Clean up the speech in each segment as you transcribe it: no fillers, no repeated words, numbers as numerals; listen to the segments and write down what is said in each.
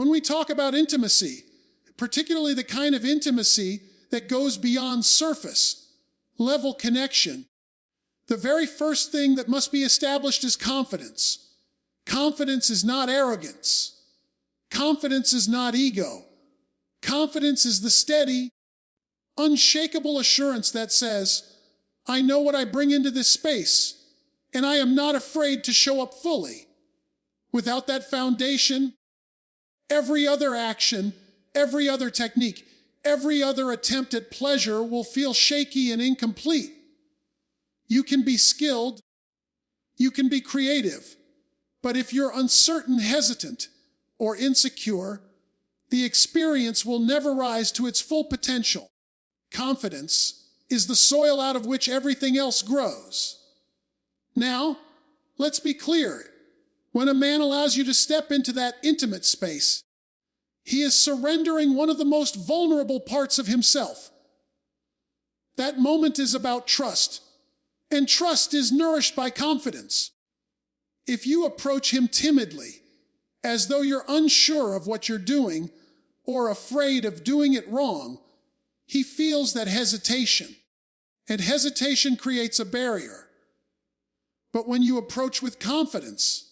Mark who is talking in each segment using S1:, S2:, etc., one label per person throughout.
S1: When we talk about intimacy, particularly the kind of intimacy that goes beyond surface level connection, the very first thing that must be established is confidence. Confidence is not arrogance. Confidence is not ego. Confidence is the steady, unshakable assurance that says, I know what I bring into this space, and I am not afraid to show up fully. Without that foundation, every other action, every other technique, every other attempt at pleasure will feel shaky and incomplete. You can be skilled, you can be creative, but if you're uncertain, hesitant, or insecure, the experience will never rise to its full potential. Confidence is the soil out of which everything else grows. Now, let's be clear. When a man allows you to step into that intimate space, he is surrendering one of the most vulnerable parts of himself. That moment is about trust, and trust is nourished by confidence. If you approach him timidly, as though you're unsure of what you're doing or afraid of doing it wrong, he feels that hesitation, and hesitation creates a barrier. But when you approach with confidence,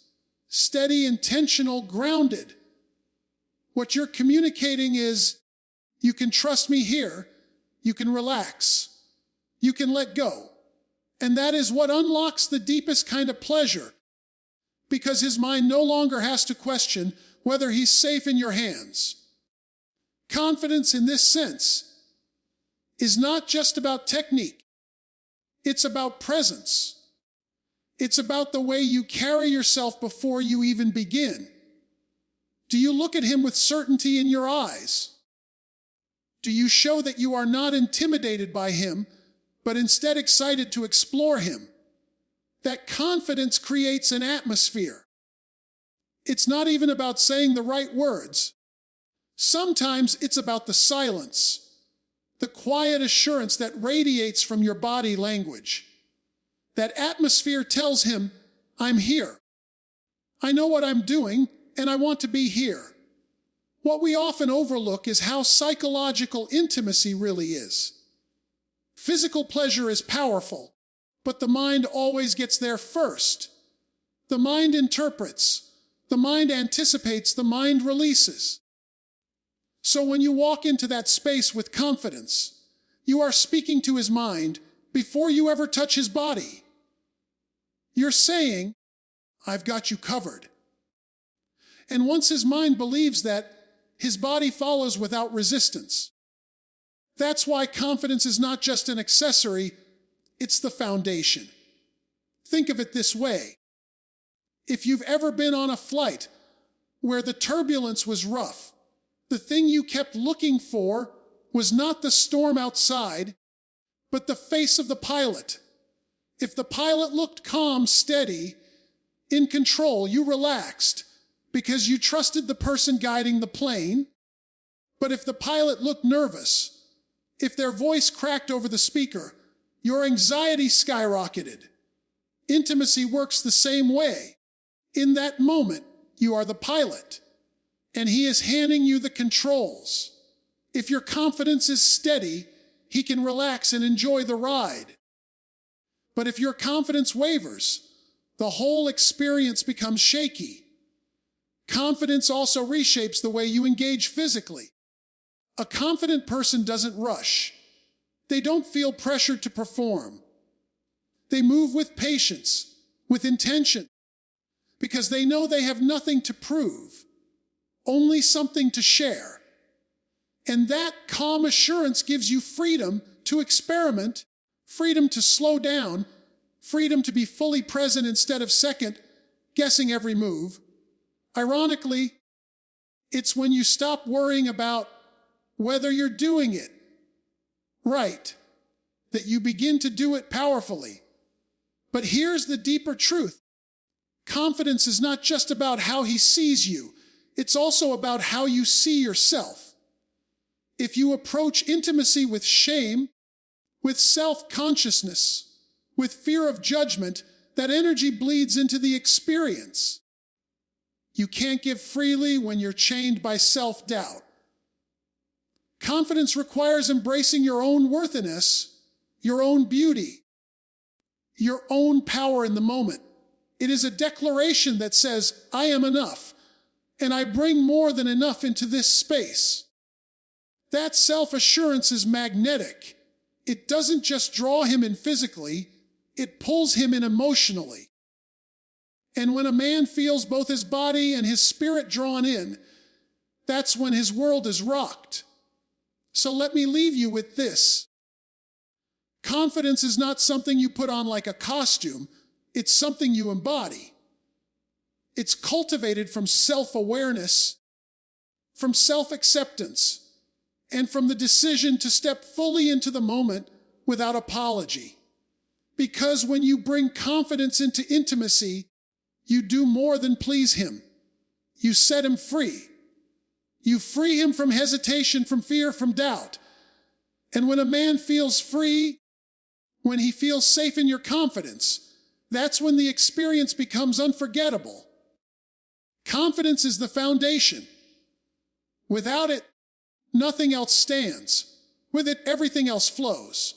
S1: steady, intentional, grounded, what you're communicating is, you can trust me here, you can relax, you can let go. And that is what unlocks the deepest kind of pleasure, because his mind no longer has to question whether he's safe in your hands. Confidence in this sense is not just about technique. It's about presence. It's about the way you carry yourself before you even begin. Do you look at him with certainty in your eyes? Do you show that you are not intimidated by him, but instead excited to explore him? That confidence creates an atmosphere. It's not even about saying the right words. Sometimes it's about the silence, the quiet assurance that radiates from your body language. That atmosphere tells him, I'm here. I know what I'm doing, and I want to be here. What we often overlook is how psychological intimacy really is. Physical pleasure is powerful, but the mind always gets there first. The mind interprets, the mind anticipates, the mind releases. So when you walk into that space with confidence, you are speaking to his mind before you ever touch his body. You're saying, I've got you covered. And once his mind believes that, his body follows without resistance. That's why confidence is not just an accessory, it's the foundation. Think of it this way. If you've ever been on a flight where the turbulence was rough, the thing you kept looking for was not the storm outside, but the face of the pilot. If the pilot looked calm, steady, in control, you relaxed because you trusted the person guiding the plane. But if the pilot looked nervous, if their voice cracked over the speaker, your anxiety skyrocketed. Intimacy works the same way. In that moment, you are the pilot, and he is handing you the controls. If your confidence is steady, he can relax and enjoy the ride. But if your confidence wavers, the whole experience becomes shaky. Confidence also reshapes the way you engage physically. A confident person doesn't rush. They don't feel pressured to perform. They move with patience, with intention, because they know they have nothing to prove, only something to share. And that calm assurance gives you freedom to experiment, freedom to slow down, freedom to be fully present instead of second, guessing every move. Ironically, it's when you stop worrying about whether you're doing it right that you begin to do it powerfully. But here's the deeper truth. Confidence is not just about how he sees you. It's also about how you see yourself. If you approach intimacy with shame, with self-consciousness, with fear of judgment, that energy bleeds into the experience. You can't give freely when you're chained by self-doubt. Confidence requires embracing your own worthiness, your own beauty, your own power in the moment. It is a declaration that says, I am enough, and I bring more than enough into this space. That self-assurance is magnetic. It doesn't just draw him in physically, it pulls him in emotionally. And when a man feels both his body and his spirit drawn in, that's when his world is rocked. So let me leave you with this. Confidence is not something you put on like a costume. It's something you embody. It's cultivated from self-awareness, from self-acceptance, and from the decision to step fully into the moment without apology. Because when you bring confidence into intimacy, you do more than please him. You set him free. You free him from hesitation, from fear, from doubt. And when a man feels free, when he feels safe in your confidence, that's when the experience becomes unforgettable. Confidence is the foundation. Without it, nothing else stands. With it, everything else flows.